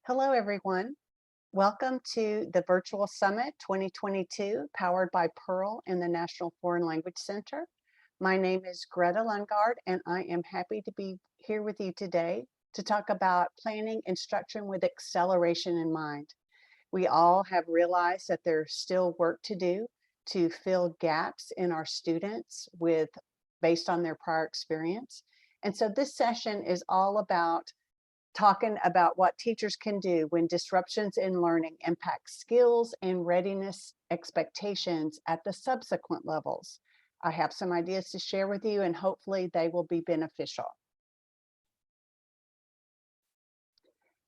Hello, everyone. Welcome to the Virtual Summit 2022, powered by Pearl and the National Foreign Language Center. My name is Greta Lundgaard, and I am happy to be here with you today to talk about planning instruction with acceleration in mind. We all have realized that there's still work to do to fill gaps in our students based on their prior experience. And so this session is all about talking about what teachers can do when disruptions in learning impact skills and readiness expectations at the subsequent levels. I have some ideas to share with you, and hopefully they will be beneficial.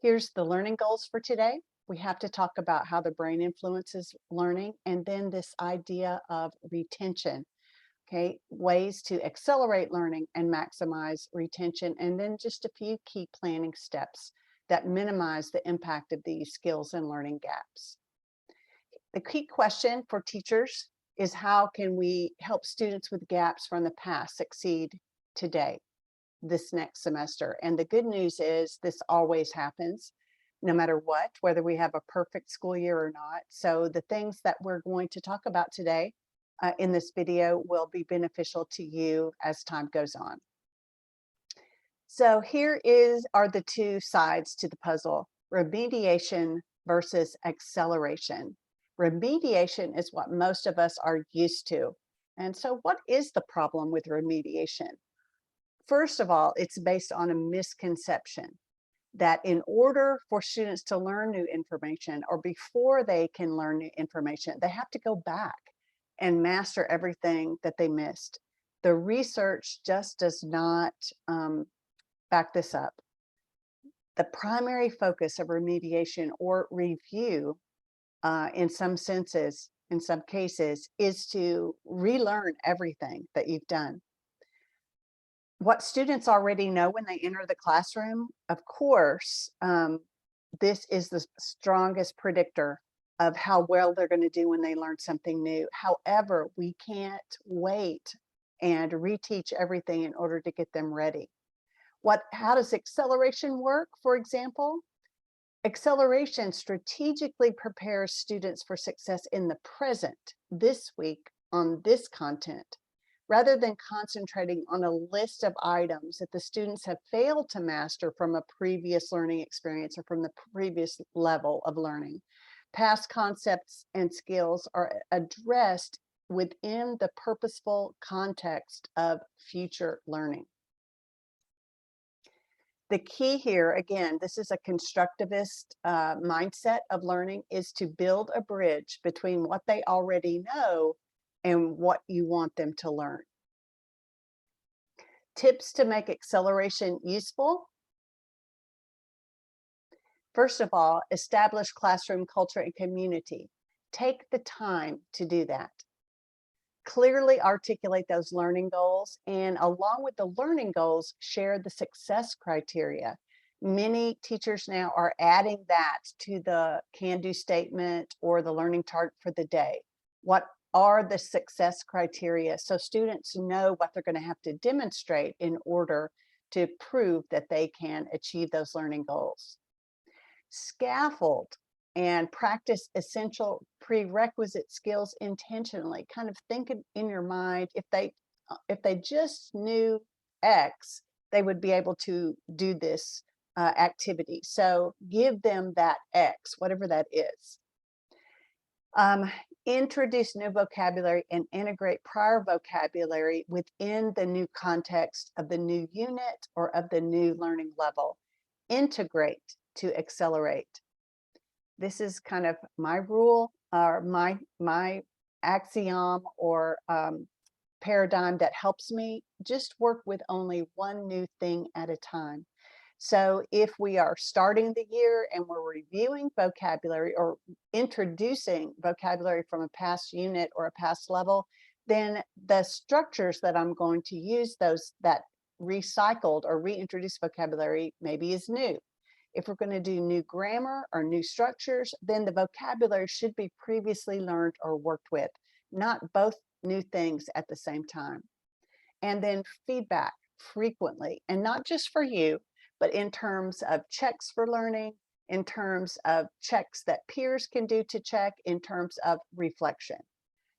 Here's the learning goals for today. We have to talk about how the brain influences learning, and then this idea of retention. Okay, ways to accelerate learning and maximize retention, and then just a few key planning steps that minimize the impact of these skills and learning gaps. The key question for teachers is, how can we help students with gaps from the past succeed today, this next semester? And the good news is this always happens, no matter what, whether we have a perfect school year or not. So the things that we're going to talk about today in this video will be beneficial to you as time goes on. So here are the two sides to the puzzle: remediation versus acceleration. Remediation is what most of us are used to. And so what is the problem with remediation? First of all, it's based on a misconception that in order for students to learn new information, or before they can learn new information, they have to go back and master everything that they missed. The research just does not back this up. The primary focus of remediation or review, in some cases, is to relearn everything that you've done. What students already know when they enter the classroom, of course, this is the strongest predictor of how well they're going to do when they learn something new. However, we can't wait and reteach everything in order to get them ready. How does acceleration work, for example? Acceleration strategically prepares students for success in the present, this week, on this content, rather than concentrating on a list of items that the students have failed to master from a previous learning experience or from the previous level of learning. Past concepts and skills are addressed within the purposeful context of future learning. The key here, again, this is a constructivist mindset of learning, is to build a bridge between what they already know and what you want them to learn. Tips to make acceleration useful. First of all, establish classroom culture and community. Take the time to do that. Clearly articulate those learning goals, and along with the learning goals, share the success criteria. Many teachers now are adding that to the can-do statement or the learning target for the day. What are the success criteria? So students know what they're going to have to demonstrate in order to prove that they can achieve those learning goals. Scaffold and practice essential prerequisite skills intentionally. Kind of think in your mind, if they just knew X, they would be able to do this activity. So give them that X, whatever that is. Introduce new vocabulary and integrate prior vocabulary within the new context of the new unit or of the new learning level. Integrate to accelerate. This is kind of my rule, or my axiom, or paradigm that helps me. Just work with only one new thing at a time. So if we are starting the year and we're reviewing vocabulary or introducing vocabulary from a past unit or a past level, then the structures that I'm going to use, that recycled or reintroduced vocabulary, maybe is new. If we're going to do new grammar or new structures, then the vocabulary should be previously learned or worked with, not both new things at the same time. And then feedback frequently, and not just for you, but in terms of checks for learning, in terms of checks that peers can do to check, in terms of reflection.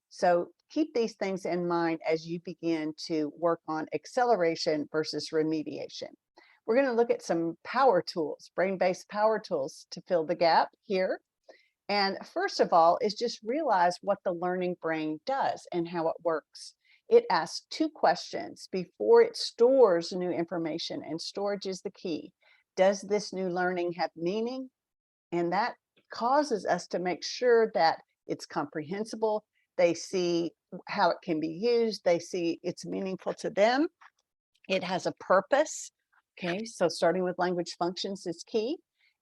So keep these things in mind as you begin to work on acceleration versus remediation. We're going to look at some power tools, brain-based power tools to fill the gap here. And first of all is just realize what the learning brain does and how it works. It asks two questions before it stores new information, and storage is the key. Does this new learning have meaning? And that causes us to make sure that it's comprehensible. They see how it can be used. They see it's meaningful to them. It has a purpose. Okay, so starting with language functions is key.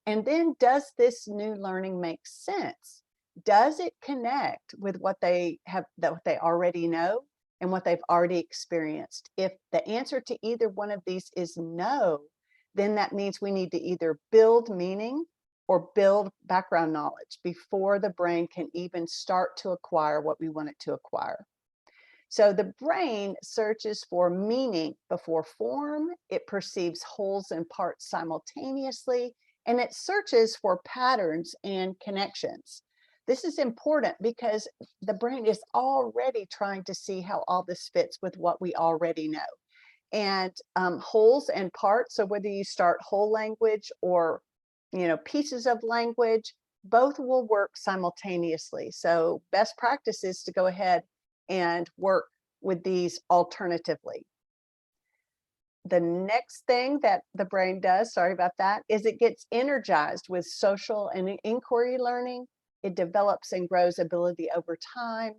And then, does this new learning make sense? Does it connect with what they have, what they already know and what they've already experienced? If the answer to either one of these is no, then that means we need to either build meaning or build background knowledge before the brain can even start to acquire what we want it to acquire. So the brain searches for meaning before form. It perceives wholes and parts simultaneously, and it searches for patterns and connections. This is important because the brain is already trying to see how all this fits with what we already know. And wholes and parts, so whether you start whole language or pieces of language, both will work simultaneously. So best practice is to go ahead and work with these alternatively. The next thing that the brain does, sorry about that, is it gets energized with social and inquiry learning. It develops and grows ability over time.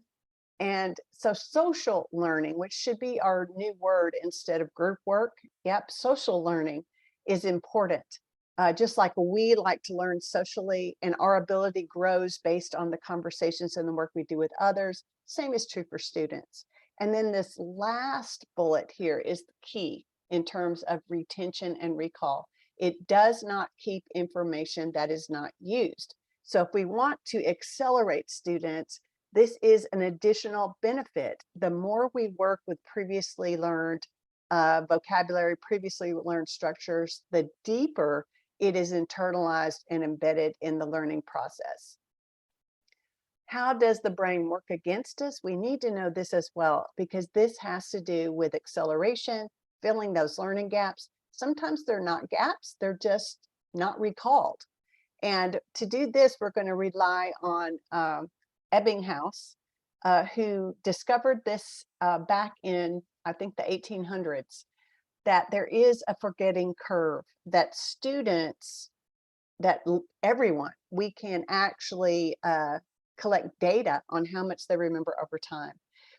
And so social learning, which should be our new word instead of group work, yep, social learning is important. Just like we like to learn socially, and our ability grows based on the conversations and the work we do with others, same is true for students. And then this last bullet here is the key in terms of retention and recall. It does not keep information that is not used. So if we want to accelerate students, this is an additional benefit. The more we work with previously learned vocabulary, previously learned structures, the deeper it is internalized and embedded in the learning process. How does the brain work against us? We need to know this as well, because this has to do with acceleration, filling those learning gaps. Sometimes they're not gaps, they're just not recalled. And to do this, we're going to rely on Ebbinghaus, who discovered this back in, I think, the 1800s, that there is a forgetting curve, that students, that everyone, we can actually collect data on how much they remember over time.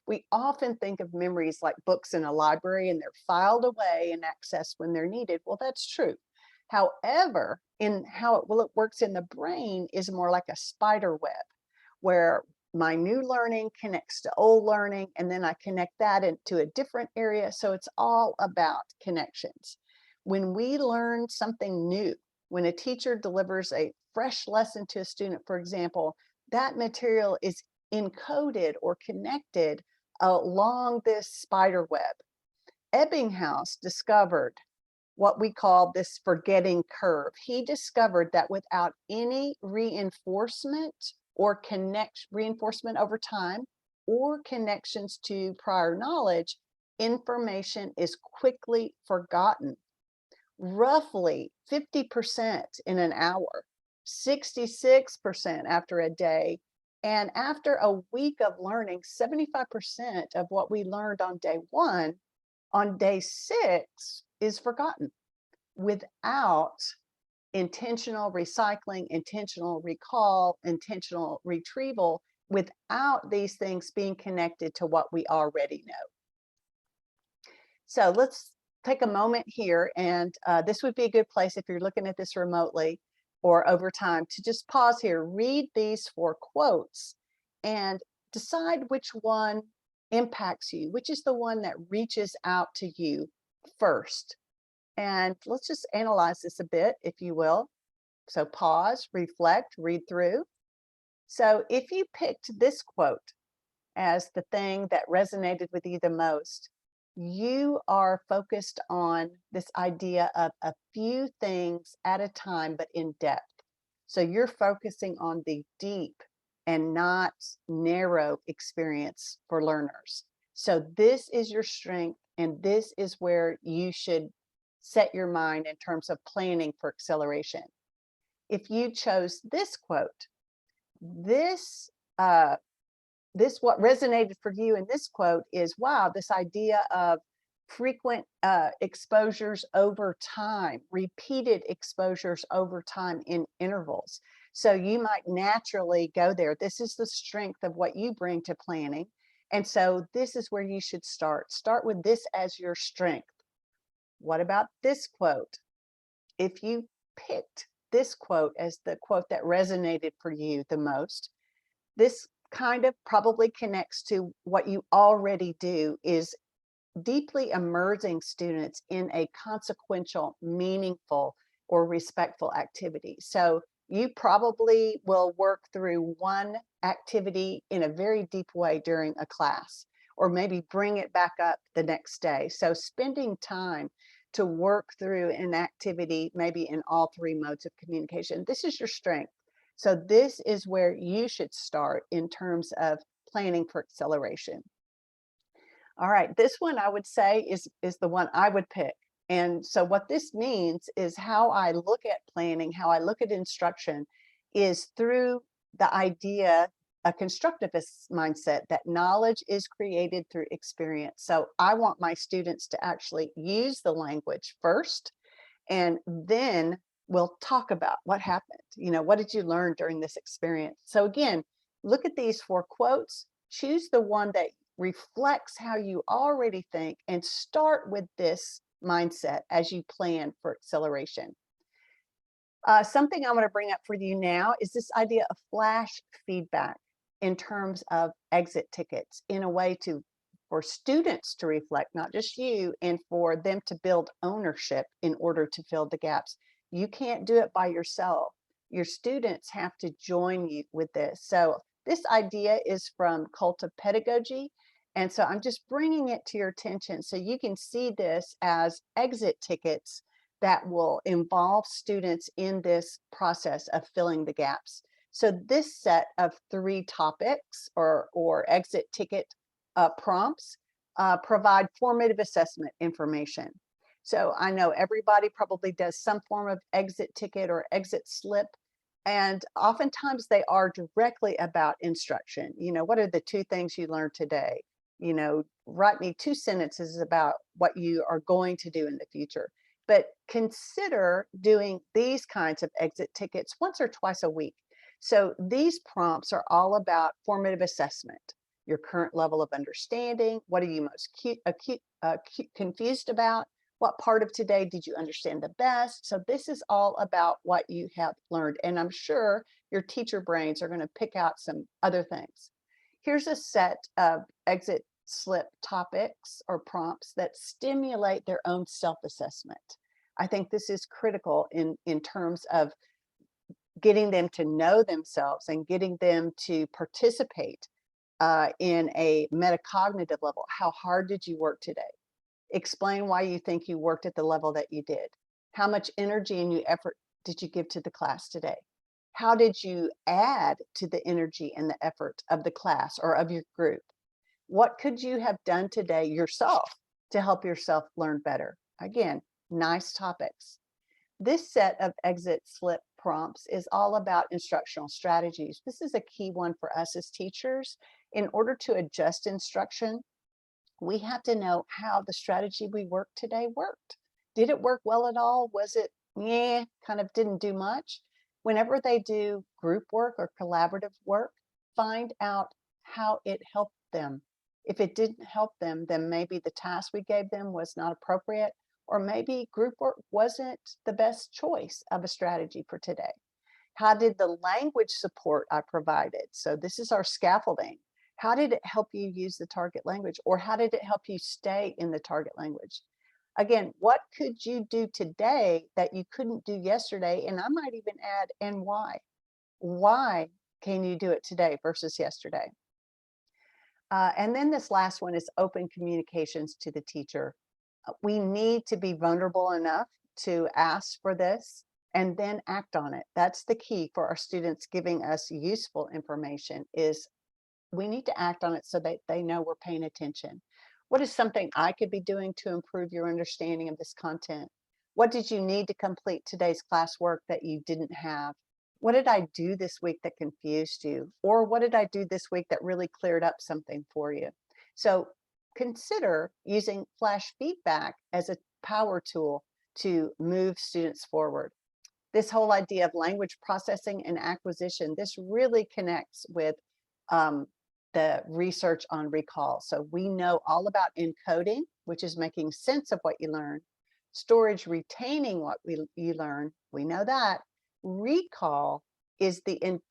We often think of memories like books in a library and they're filed away and accessed when they're needed. Well, that's true. However, in how it works in the brain is more like a spider web, where my new learning connects to old learning, and then I connect that into a different area. So it's all about connections. When we learn something new, when a teacher delivers a fresh lesson to a student, for example, that material is encoded or connected along this spider web. Ebbinghaus discovered what we call this forgetting curve. He discovered that without any reinforcement or reinforcement over time or connections to prior knowledge, information is quickly forgotten. Roughly 50% in an hour, 66% after a day, and after a week of learning, 75% of what we learned on day 1, on day 6 is forgotten without intentional recycling, intentional recall, intentional retrieval, without these things being connected to what we already know. So let's take a moment here, and this would be a good place if you're looking at this remotely or over time to just pause here, read these 4 quotes, and decide which one impacts you, which is the one that reaches out to you first. And let's just analyze this a bit, if you will. So pause, reflect, read through. So if you picked this quote as the thing that resonated with you the most, you are focused on this idea of a few things at a time, but in depth. So you're focusing on the deep and not narrow experience for learners. So this is your strength, and this is where you should set your mind in terms of planning for acceleration. If you chose this quote, this what resonated for you in this quote is, wow, this idea of frequent exposures over time, repeated exposures over time in intervals. So you might naturally go there. This is the strength of what you bring to planning. And so this is where you should start. Start with this as your strength. What about this quote? If you picked this quote as the quote that resonated for you the most, this kind of probably connects to what you already do, is deeply immersing students in a consequential, meaningful, or respectful activity. So you probably will work through one activity in a very deep way during a class, or maybe bring it back up the next day. So spending time to work through an activity, maybe in all three modes of communication, this is your strength. So this is where you should start in terms of planning for acceleration. All right, this one I would say is the one I would pick. And so what this means is how I look at planning, how I look at instruction is through the idea, a constructivist mindset, that knowledge is created through experience. So I want my students to actually use the language first, and then we'll talk about what happened. You know, what did you learn during this experience? So again, look at these 4 quotes, choose the one that reflects how you already think, and start with this mindset as you plan for acceleration. Something I want to bring up for you now is this idea of flash feedback in terms of exit tickets, in a way for students to reflect, not just you, and for them to build ownership in order to fill the gaps. You can't do it by yourself. Your students have to join you with this. So this idea is from Cult of Pedagogy. And so I'm just bringing it to your attention so you can see this as exit tickets that will involve students in this process of filling the gaps. So this set of 3 topics or exit ticket prompts provide formative assessment information. So I know everybody probably does some form of exit ticket or exit slip, and oftentimes they are directly about instruction. You know, what are the 2 things you learned today? You know, write me 2 sentences about what you are going to do in the future. But consider doing these kinds of exit tickets once or twice a week. So these prompts are all about formative assessment, your current level of understanding. What are you most confused about? What part of today did you understand the best? So this is all about what you have learned. And I'm sure your teacher brains are going to pick out some other things. Here's a set of exit slip topics or prompts that stimulate their own self-assessment. I think this is critical in terms of getting them to know themselves and getting them to participate in a metacognitive level. How hard did you work today? Explain why you think you worked at the level that you did. How much energy and effort did you give to the class today? How did you add to the energy and the effort of the class or of your group? What could you have done today yourself to help yourself learn better? Again, nice topics. This set of exit slip prompts is all about instructional strategies. This is a key one for us as teachers. In order to adjust instruction, we have to know how the strategy we worked today worked. Did it work well at all? Was it, kind of didn't do much? Whenever they do group work or collaborative work, find out how it helped them. If it didn't help them, then maybe the task we gave them was not appropriate, or maybe group work wasn't the best choice of a strategy for today. How did the language support I provided? So this is our scaffolding. How did it help you use the target language, or how did it help you stay in the target language? Again, what could you do today that you couldn't do yesterday? And I might even add, and why? Why can you do it today versus yesterday? And then this last one is open communications to the teacher. We need to be vulnerable enough to ask for this and then act on it. That's the key for our students giving us useful information is we need to act on it so that they know we're paying attention. What is something I could be doing to improve your understanding of this content? What did you need to complete today's classwork that you didn't have? What did I do this week that confused you? Or what did I do this week that really cleared up something for you? So consider using flash feedback as a power tool to move students forward. This whole idea of language processing and acquisition, this really connects with the research on recall. So we know all about encoding, which is making sense of what you learn. Storage, retaining what you learn, we know that. Recall is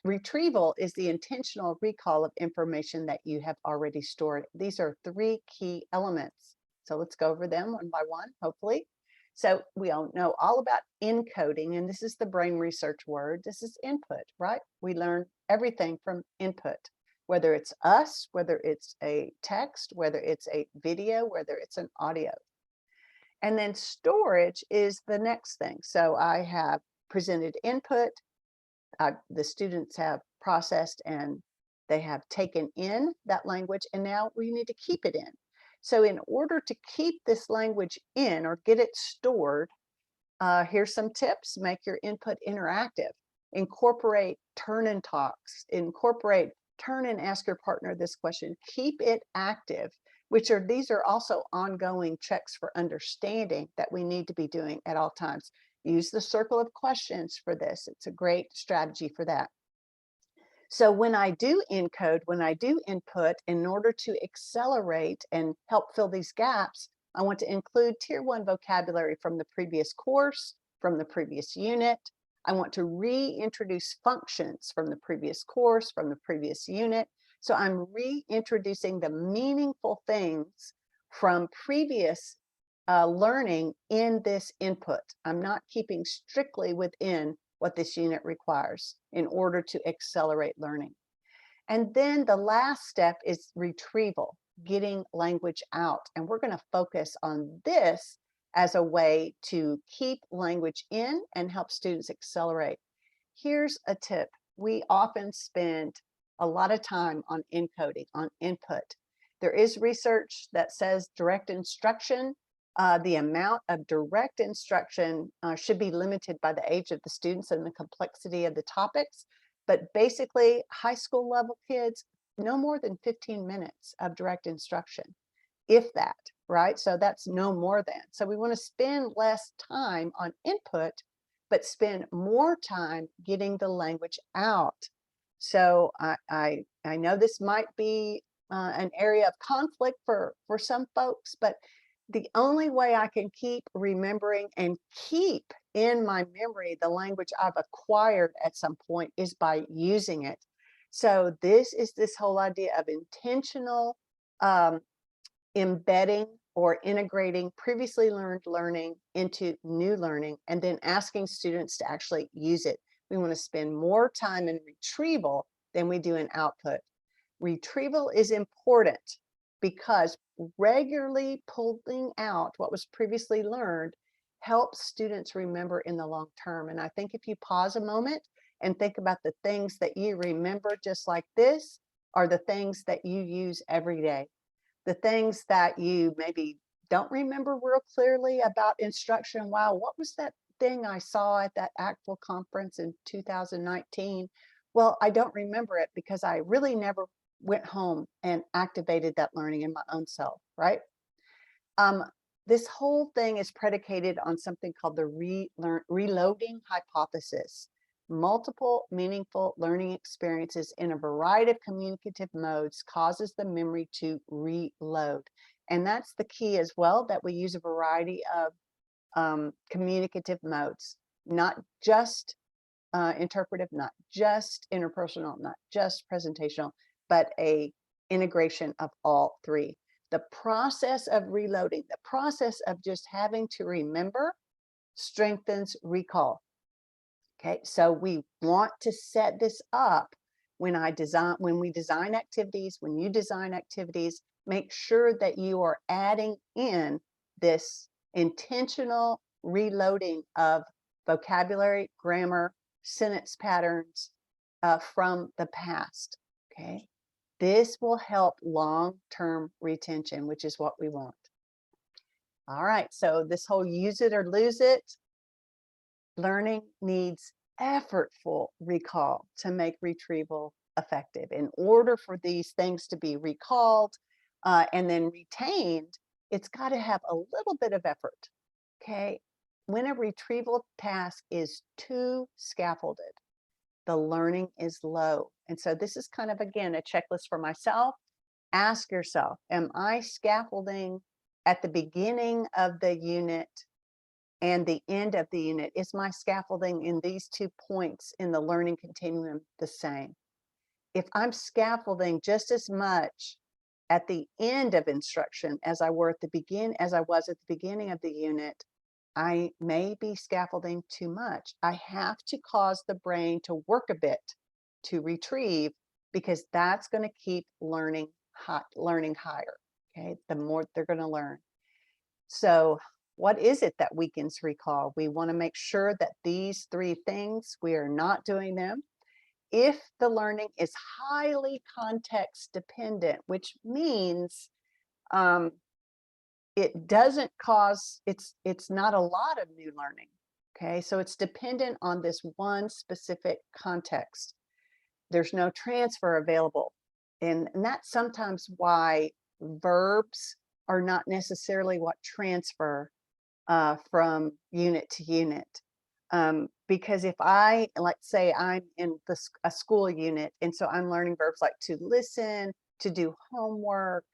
retrieval is the intentional recall of information that you have already stored. These are three key elements. So let's go over them one by one, hopefully. So we all know all about encoding, and this is the brain research word. This is input, right? We learn everything from input, whether it's us, whether it's a text, whether it's a video, whether it's an audio. And then storage is the next thing. So I have presented input, the students have processed and they have taken in that language, and now we need to keep it in. So in order to keep this language in or get it stored, here's some tips. Make your input interactive. Incorporate turn and talks. Incorporate turn and ask your partner this question. Keep it active, these are also ongoing checks for understanding that we need to be doing at all times. Use the circle of questions for this. It's a great strategy for that. So when I do encode, when I do input, in order to accelerate and help fill these gaps, I want to include tier 1 vocabulary from the previous course, from the previous unit. I want to reintroduce functions from the previous course, from the previous unit. So I'm reintroducing the meaningful things from previous learning in this input. I'm not keeping strictly within what this unit requires in order to accelerate learning. And then the last step is retrieval, getting language out. And we're going to focus on this as a way to keep language in and help students accelerate. Here's a tip. We often spend a lot of time on encoding, on input. There is research that says direct instruction, the amount of direct instruction should be limited by the age of the students and the complexity of the topics. But basically, high school level kids, no more than 15 minutes of direct instruction, if that, right? So that's no more than. So we want to spend less time on input, but spend more time getting the language out. So I know this might be an area of conflict for some folks, but the only way I can keep remembering and keep in my memory the language I've acquired at some point is by using it. So this is this whole idea of intentional embedding or integrating previously learned learning into new learning, and then asking students to actually use it. We want to spend more time in retrieval than we do in output. Retrieval is important because regularly pulling out what was previously learned helps students remember in the long term. And I think if you pause a moment and think about the things that you remember just like this are the things that you use every day. The things that you maybe don't remember real clearly about instruction. Wow, what was that thing I saw at that ACTFL conference in 2019? Well, I don't remember it because I really never went home and activated that learning in my own self, right? This whole thing is predicated on something called the reloading hypothesis. Multiple meaningful learning experiences in a variety of communicative modes causes the memory to reload. And that's the key as well, that we use a variety of communicative modes, not just interpretive, not just interpersonal, not just presentational, but a integration of all three. The process of reloading, the process of just having to remember strengthens recall. Okay, so we want to set this up when we design activities, when you design activities, make sure that you are adding in this intentional reloading of vocabulary, grammar, sentence patterns from the past, okay? This will help long-term retention, which is what we want. All right, so this whole use it or lose it, learning needs effortful recall to make retrieval effective. In order for these things to be recalled and then retained, it's got to have a little bit of effort, okay? When a retrieval task is too scaffolded, the learning is low. And so this is kind of, again, a checklist for myself. Ask yourself, am I scaffolding at the beginning of the unit and the end of the unit? Is my scaffolding in these 2 points in the learning continuum the same? If I'm scaffolding just as much at the end of instruction as I was at the beginning of the unit, I may be scaffolding too much. I have to cause the brain to work a bit to retrieve, because that's going to keep learning higher. Okay, the more they're going to learn. So what is it that weakens recall? We want to make sure that these 3 things, we are not doing them. If the learning is highly context dependent, which means it doesn't cause, it's not a lot of new learning. Okay, so it's dependent on this one specific context. There's no transfer available. And that's sometimes why verbs are not necessarily what transfer from unit to unit. Because if let's say I'm in a school unit, and so I'm learning verbs like to listen, to do homework,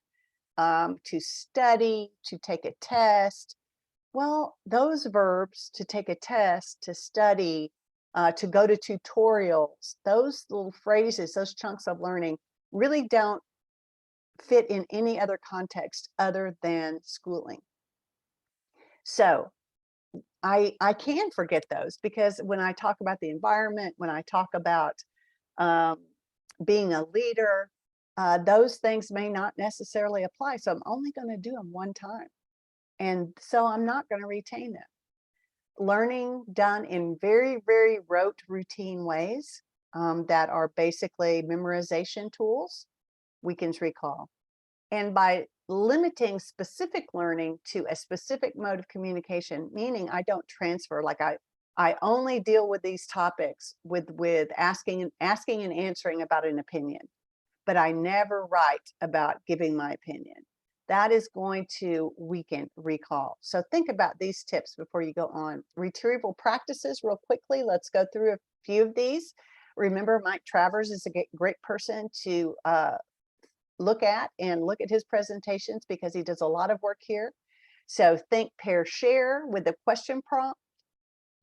to study, to take a test. Well, those verbs, to take a test, to study, to go to tutorials, those little phrases, those chunks of learning really don't fit in any other context other than schooling. So I can forget those, because when I talk about the environment, when I talk about being a leader, those things may not necessarily apply. So I'm only going to do them one time. And so I'm not going to retain them. Learning done in very, very rote routine ways that are basically memorization tools weakens recall. And by limiting specific learning to a specific mode of communication, meaning I don't transfer, like I only deal with these topics with asking and answering about an opinion, but I never write about giving my opinion. That is going to weaken recall. So think about these tips before you go on. Retrieval practices real quickly. Let's go through a few of these. Remember, Mike Travers is a great person to look at his presentations, because he does a lot of work here. So think, pair, share with the question prompt,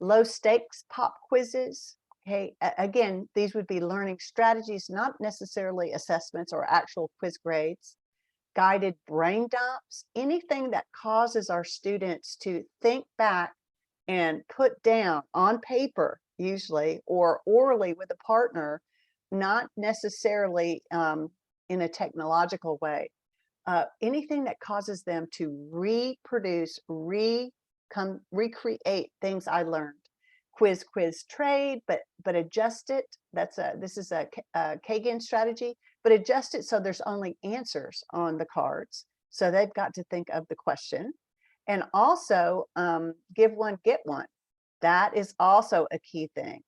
low stakes pop quizzes. Okay, again, these would be learning strategies, not necessarily assessments or actual quiz grades. Guided brain dumps, anything that causes our students to think back and put down on paper, usually, or orally with a partner, not necessarily in a technological way. Anything that causes them to reproduce, recreate things I learned. Quiz, trade, but adjust it. This is a Kagan strategy, but adjust it so there's only answers on the cards. So they've got to think of the question. And also give one, get one. That is also a key thing.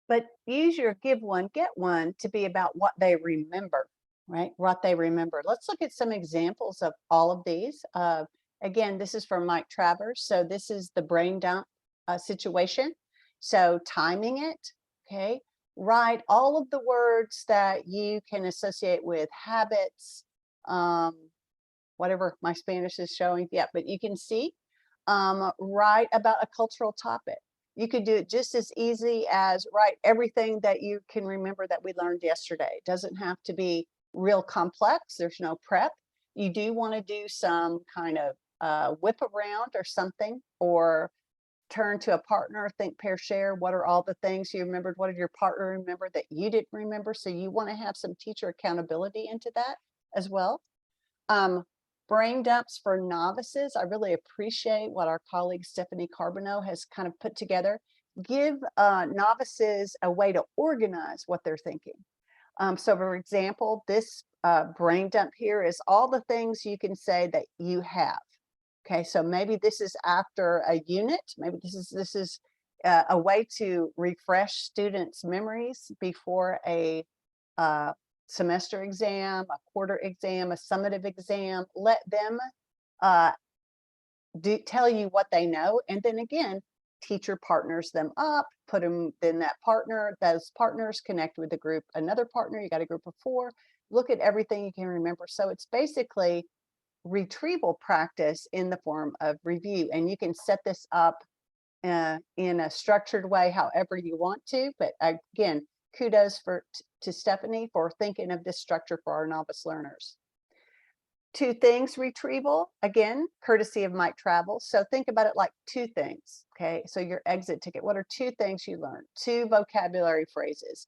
But use your give one, get one to be about what they remember, right? What they remember. Let's look at some examples of all of these. Again, this is from Mike Travers. So this is the brain dump situation. So timing it, okay? Write all of the words that you can associate with habits, whatever my Spanish is showing. Yeah, but you can see, write about a cultural topic. You could do it just as easy as write everything that you can remember that we learned yesterday. It doesn't have to be real complex. There's no prep. You do want to do some kind of whip around or something, or turn to a partner, think, pair, share. What are all the things you remembered? What did your partner remember that you didn't remember? So you want to have some teacher accountability into that as well. Brain dumps for novices. I really appreciate what our colleague Stephanie Carbonneau has kind of put together. Give novices a way to organize what they're thinking. So for example, this brain dump here is all the things you can say that you have. Okay, so maybe this is after a unit. Maybe this is a way to refresh students' memories before a semester exam, a quarter exam, a summative exam. Let them tell you what they know, and then again, teacher partners them up, put them in those partners connect with the group, another partner, you got a group of 4, look at everything you can remember. So it's basically retrieval practice in the form of review, and you can set this up in a structured way however you want to, but again, kudos to Stephanie for thinking of this structure for our novice learners. 2 Things Retrieval, again, courtesy of Mike Travel. So think about it like 2 things, okay? So your exit ticket, what are 2 things you learned? 2 vocabulary phrases,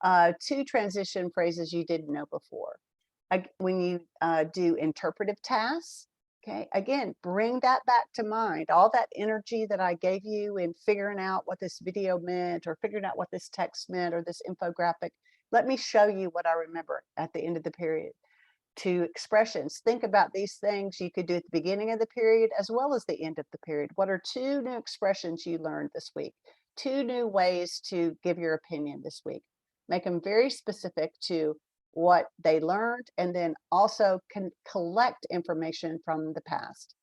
2 transition phrases you didn't know before. When you do interpretive tasks, okay, again, bring that back to mind. All that energy that I gave you in figuring out what this video meant or figuring out what this text meant or this infographic, let me show you what I remember at the end of the period. 2 expressions. Think about these things you could do at the beginning of the period as well as the end of the period. What are 2 new expressions you learned this week? 2 new ways to give your opinion this week. Make them very specific to what they learned, and then also can collect information from the past.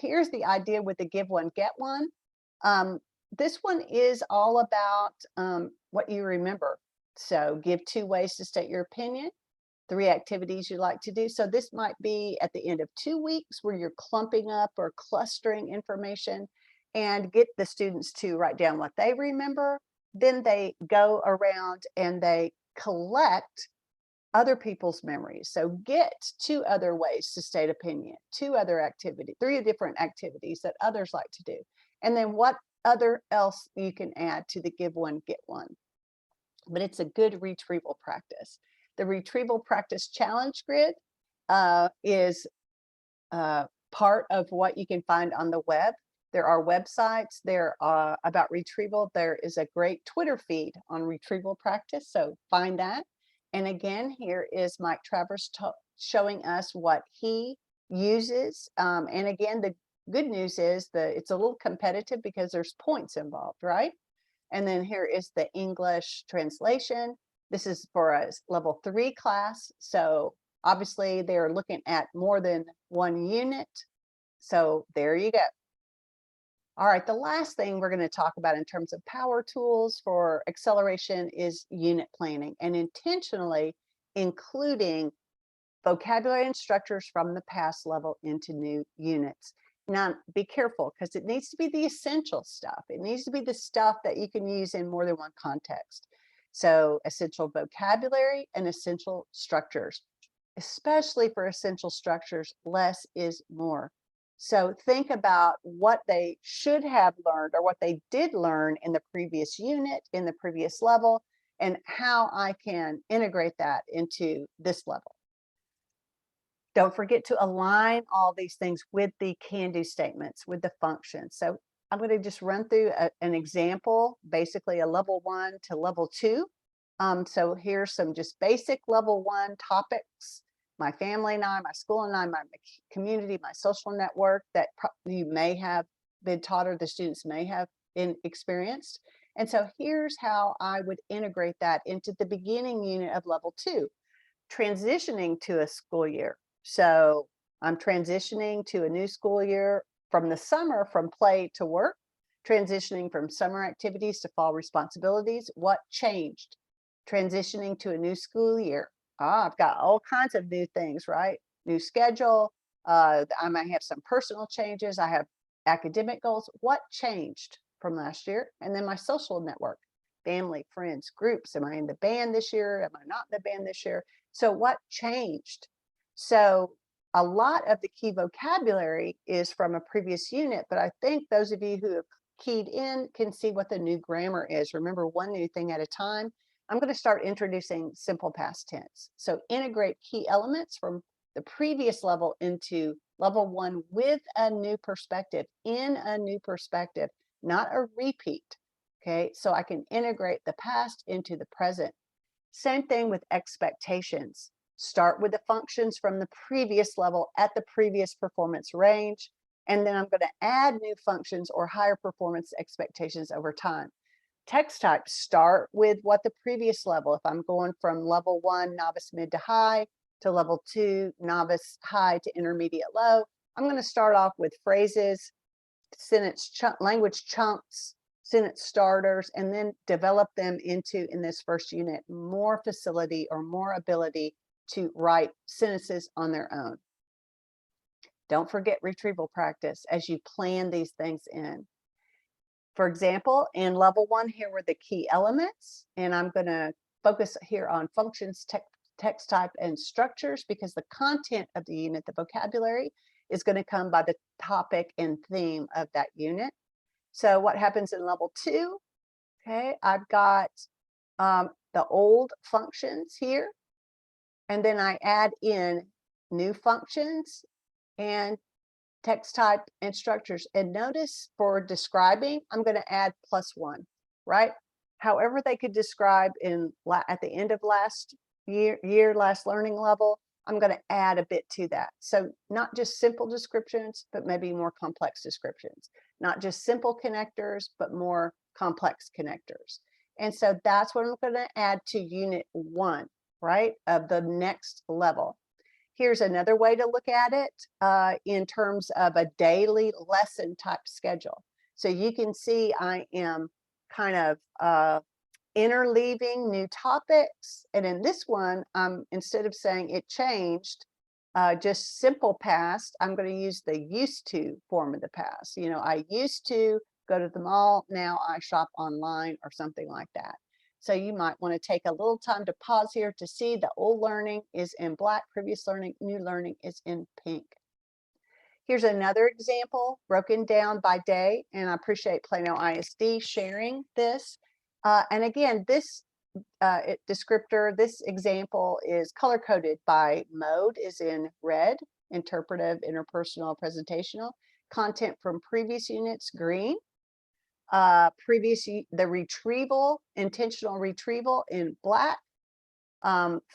Here's the idea with the give one, get one. This one is all about what you remember. So give 2 ways to state your opinion, 3 activities you like to do. So this might be at the end of 2 weeks where you're clumping up or clustering information and get the students to write down what they remember. Then they go around and they collect other people's memories. So get 2 other ways to state opinion, 2 other activities, 3 different activities that others like to do. And then what other else you can add to the give one, get one. But it's a good retrieval practice. The retrieval practice challenge grid is part of what you can find on the web. There are websites there about retrieval. There is a great Twitter feed on retrieval practice, so find that. And again, here is Mike Travers showing us what he uses. And again, the good news is that it's a little competitive because there's points involved, right? And then here is the English translation. This is for a level 3 class. So obviously they're looking at more than 1 unit. So there you go. All right, the last thing we're going to talk about in terms of power tools for acceleration is unit planning, and intentionally including vocabulary and structures from the past level into new units. Now, be careful because it needs to be the essential stuff. It needs to be the stuff that you can use in more than one context. So essential vocabulary and essential structures, especially for essential structures, less is more. So think about what they should have learned or what they did learn in the previous unit, in the previous level, and how I can integrate that into this level. Don't forget to align all these things with the can-do statements, with the functions. So I'm going to just run through an example, basically a level 1 to level 2. So here's some just basic level 1 topics. My family and I, my school and I, my community, my social network that you may have been taught or the students may have experienced. And so here's how I would integrate that into the beginning unit of level 2, transitioning to a school year. So I'm transitioning to a new school year from the summer, from play to work, transitioning from summer activities to fall responsibilities. What changed? Transitioning to a new school year. I've got all kinds of new things, right? New schedule. I might have some personal changes. I have academic goals. What changed from last year? And then my social network, family, friends, groups. Am I in the band this year? Am I not in the band this year? So what changed? So a lot of the key vocabulary is from a previous unit, but I think those of you who have keyed in can see what the new grammar is. Remember, one new thing at a time. I'm going to start introducing simple past tense. So integrate key elements from the previous level into level 1 with a new perspective, in a new perspective, not a repeat. Okay, so I can integrate the past into the present. Same thing with expectations. Start with the functions from the previous level at the previous performance range, and then I'm going to add new functions or higher performance expectations over time. Text types start with what the previous level, if I'm going from level 1, novice, mid to high, to level 2, novice, high to intermediate, low, I'm going to start off with phrases, language chunks, sentence starters, and then develop them into, in this first unit, more facility or more ability to write sentences on their own. Don't forget retrieval practice as you plan these things in. For example, in level 1, here were the key elements, and I'm going to focus here on functions, text type, and structures, because the content of the unit, the vocabulary, is going to come by the topic and theme of that unit. So what happens in level 2? Okay, I've got the old functions here, and then I add in new functions and text type and structures. And notice for describing, I'm going to add +1, right? However they could describe at the end of last last learning level, I'm going to add a bit to that. So not just simple descriptions, but maybe more complex descriptions. Not just simple connectors, but more complex connectors. And so that's what I'm going to add to unit 1, right, of the next level. Here's another way to look at it in terms of a daily lesson type schedule. So you can see I am kind of interleaving new topics. And in this one, instead of saying it changed, just simple past, I'm going to use the used to form of the past. You know, I used to go to the mall, now I shop online, or something like that. So you might want to take a little time to pause here to see the old learning is in black, previous learning, new learning is in pink. Here's another example broken down by day, and I appreciate Plano ISD sharing this. And again, this descriptor, this example is color-coded by mode, is in red, interpretive, interpersonal, presentational. Content from previous units, green. The retrieval, intentional retrieval in black,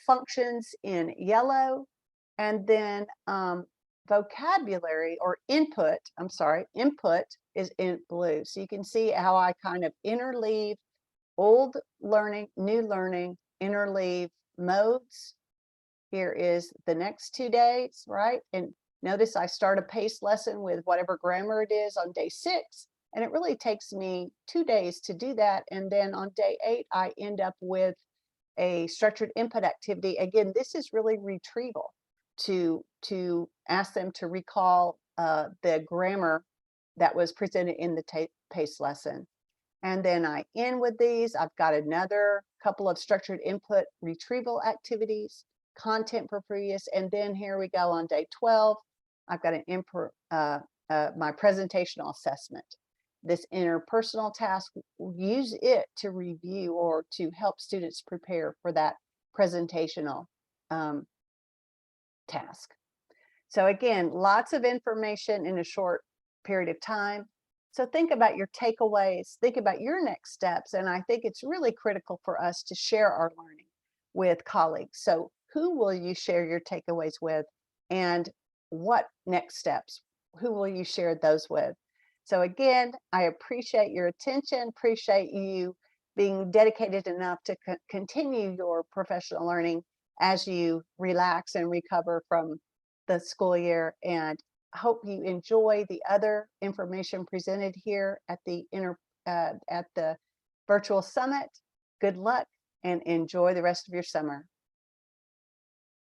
functions in yellow, and then vocabulary or input is in blue. So you can see how I kind of interleave old learning, new learning, interleave modes. Here is the next 2 days, right? And notice I start a pace lesson with whatever grammar it is on day 6. And it really takes me 2 days to do that. And then on day 8, I end up with a structured input activity. Again, this is really retrieval to ask them to recall the grammar that was presented in the pace lesson. And then I end with these. I've got another couple of structured input retrieval activities, content for previous. And then here we go on day 12. I've got my presentational assessment. This interpersonal task, use it to review or to help students prepare for that presentational task. So again, lots of information in a short period of time. So think about your takeaways, think about your next steps. And I think it's really critical for us to share our learning with colleagues. So who will you share your takeaways with, and what next steps? Who will you share those with? So again, I appreciate your attention, appreciate you being dedicated enough to continue your professional learning as you relax and recover from the school year, and hope you enjoy the other information presented here at the Virtual Summit. Good luck and enjoy the rest of your summer.